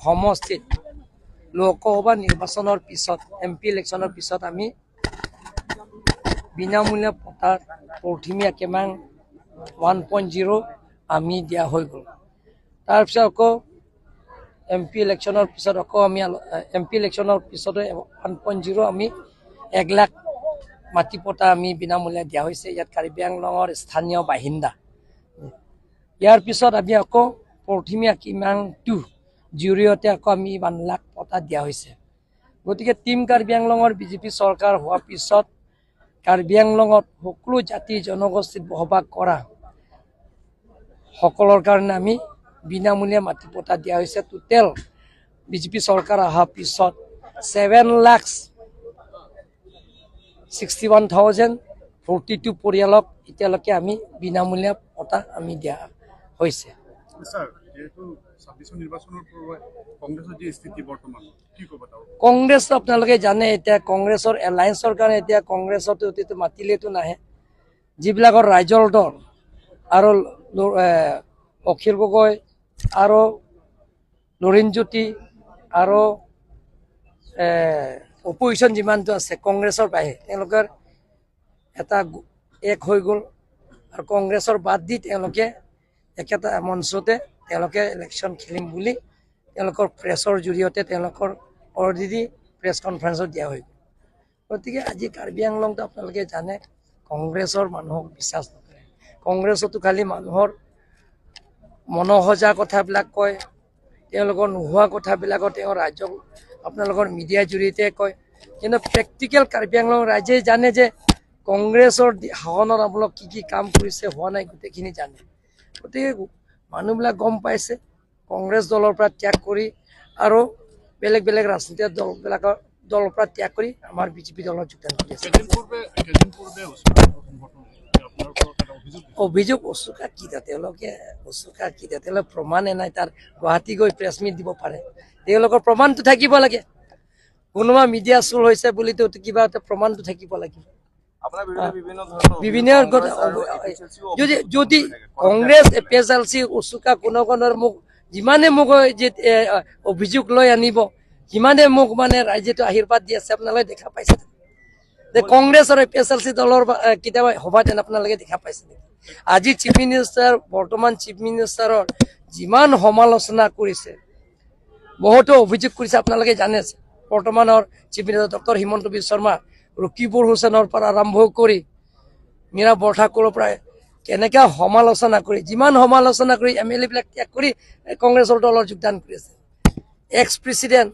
সমষ্টিত লোকসভা নিৰ্বাচনৰ পিছত এমপি ইলেকশ্যনৰ পিছত আমি বিনামূলীয়া পটাৰ প্ৰথমীয়া কিমান 1.0 আমি দিয়া হৈ গ'ল। তাৰপিছত আকৌ এমপি ইলেকশ্যনৰ পিছত আকৌ আমি এমপি ইলেকশ্যনৰ পিছতে 1.0 আমি 1 লাখ মাটি পটা আমি বিনামূলীয়া দিয়া হৈছে ইয়াত কাৰ্বি আংলঙৰ স্থানীয় বাসিন্দা। ইয়াৰ পিছত আমি আকৌ প্ৰথমীয়া কিমান 2 জৰিয়তে আকৌ আমি 1 লাখ পটা দিয়া হৈছে। গতিকে টিম কাৰ্বি আংলঙৰ বিজেপি চৰকাৰ হোৱাৰ পিছত কাৰ্বি আংলঙত সকলো জাতি জনগোষ্ঠীত বসবাস কৰা সকলৰ কাৰণে আমি বিনামূলীয়া মাটি পটা দিয়া হৈছে। টোটেল বিজেপি চৰকাৰ অহাৰ পিছত 7,61,042 পৰিয়ালক এতিয়ালৈকে আমি বিনামূলীয়া পটা আমি দিয়া হৈছে। কংগ্ৰেছ আপোনালোকে জানে এতিয়া কংগ্ৰেছৰ এলায়েন্সৰ কাৰণে এতিয়া কংগ্ৰেছত মাতিলেতো নাহে। যিবিলাকৰ ৰাইজৰ দল আৰু অখিল গগৈ আৰু নৰেন্দ্ৰজ্যোতি আৰু অপজিশ্যন যিমানটো আছে কংগ্ৰেছৰ বাহিৰে তেওঁলোকৰ এটা এক হৈ গ'ল আৰু কংগ্ৰেছৰ বাদ দি তেওঁলোকে একেটা মঞ্চতে তেওঁলোকে ইলেকশ্যন খেলিম বুলি তেওঁলোকৰ প্ৰেছৰ জৰিয়তে তেওঁলোকৰ অলৰেডি প্ৰেছ কনফাৰেন্সত দিয়া হৈ গ'ল। গতিকে আজি কাৰ্বি আংলঙটো আপোনালোকে জানে কংগ্ৰেছৰ মানুহক বিশ্বাস নকৰে। কংগ্ৰেছতো খালি মানুহৰ মনোসজা কথাবিলাক কয়, তেওঁলোকৰ নোহোৱা কথাবিলাকত তেওঁ ৰাজ্যক আপোনালোকৰ মিডিয়াৰ জৰিয়তে কয়। কিন্তু প্ৰেক্টিকেল কাৰ্বি আংলং ৰাইজে জানে যে কংগ্ৰেছৰ শাসনত আপোনালোক কি কাম কৰিছে হোৱা নাই গোটেইখিনি জানে। গতিকে মানুহবিলাক গম পাইছে কংগ্ৰেছ দলৰ পৰা ত্যাগ কৰি আৰু বেলেগ বেলেগ ৰাজনৈতিক দলৰ পৰা ত্যাগ কৰি আমাৰ বিজেপি দলত যোগদান কৰি আছে। অভিযোগ অচুকা কি তেওঁলোকে অচুকা কি তেওঁলোকে প্ৰমাণে নাই। তাৰ গুৱাহাটী গৈ প্ৰেছ মিট দিব পাৰে, তেওঁলোকৰ প্ৰমাণটো থাকিব লাগে। কোনোবা মিডিয়া চুৰ হৈছে বুলিতো কিবা এটা প্ৰমাণটো থাকিব লাগিব। বিভিন্ন যদি কংগ্ৰেছ এপিএছএলচি অচুকা কোনো মোক যিমানে মোক অভিযোগ লৈ আনিব সিমানে মোক মানে ৰাইজেতো আশীৰ্বাদ দি আছে। আপোনালোকে দেখা পাইছে যে কংগ্ৰেছ আৰু এপিএছএলচি দলৰ কেতিয়াবা সভাত আপোনালোকে দেখা পাইছে নেকি? আজি চিফ মিনিষ্টাৰ বৰ্তমান চিফ মিনিষ্টাৰৰ যিমান সমালোচনা কৰিছে বহুতো অভিযোগ কৰিছে আপোনালোকে জানে। বৰ্তমানৰ chief minister doctor Himanta Biswa Sarma Rakibul হুছেইনৰ পৰা আৰম্ভ কৰি মীৰা বৰঠাকুৰৰ পৰা কেনেকৈ সমালোচনা কৰি যিমান সমালোচনা কৰি MLA বিলাক ত্যাগ কৰি কংগ্ৰেছৰ দলত যোগদান কৰিছে। এক্স প্ৰেচিডেণ্ট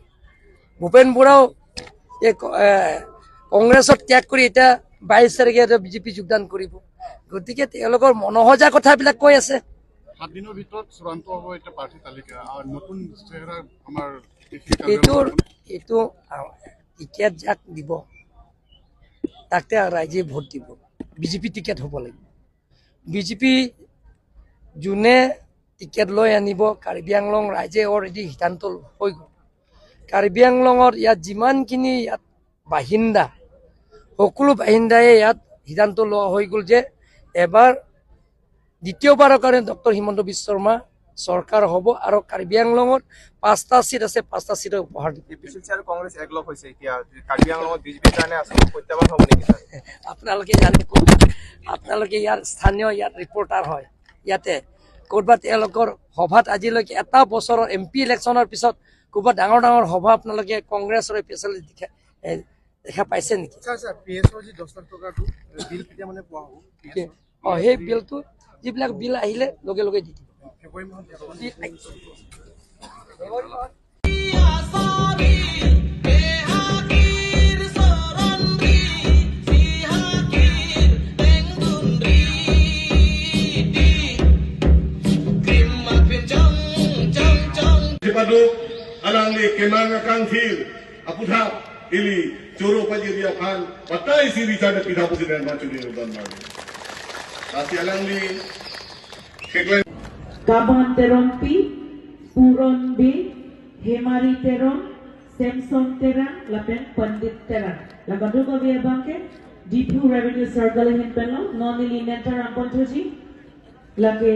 ভূপেন বৰাও কংগ্ৰেছত ত্যাগ কৰি এতিয়া 22 তাৰিখে বিজেপি যোগদান কৰিব। গতিকে তেওঁলোকৰ মনোসজা কথাবিলাক কৈ আছে। 7 দিনৰ ভিতৰত চূড়ান্ত হ'ব এটা প্ৰাৰ্থী তালিকা আৰু নতুন চেহেৰা আমাৰ এইটো টিকেট যাক দিব তাকে ৰাইজে ভোট দিব। বিজেপি টিকেট হ'ব লাগিব। বিজেপি যোনে টিকেট লৈ আনিব কাৰ্বি আংলং ৰাইজে অলৰেডি সিদ্ধান্ত হৈ গ'ল। কাৰ্বি আংলঙৰ ইয়াত যিমানখিনি ইয়াত বাসিন্দা সকলো বাসিন্দাই ইয়াত সিদ্ধান্ত লোৱা হৈ গ'ল যে এবাৰ দ্বিতীয়বাৰৰ কাৰণে ডক্টৰ হিমন্ত বিশ্ব শৰ্মা চৰকাৰ হ'ব আৰু কাৰ্বি আংলঙত 5টা চিট আছে 5টা চিট উপহাৰ দিব। কংগ্ৰেছ একলগ হৈছে এতিয়া কাৰ্বি আংলঙত বিজেপিৰ কাৰণে আচলতে প্ৰত্যাহ্বান হ'ব নেকি? আপোনালোকে জানে আপোনালোকে ইয়াৰ স্থানীয় ইয়াত ৰিপৰ্টাৰ হয়। ইয়াতে ক'ৰবাত তেওঁলোকৰ সভাত আজিলৈকে এটা বছৰৰ MP ইলেকশ্যনৰ পিছত ক'ৰবাত ডাঙৰ ডাঙৰ সভা আপোনালোকে কংগ্ৰেছৰ এপিএছএলচি দেখা পাইছে নেকি? সেই বিলটো যিবিলাক বিল আহিলে লগে লগে দি দিব। Alangli kemanga kangkil apudha ili choro pajiria khan patai si richard pidha presiden machuri udan mari ati alangli kekle Kaban terompi puron bi hemari teron Samson teran lapen pandit teran labadu ko biya banke DPU revenue circle hin pelo nonili nenta rampontoji lage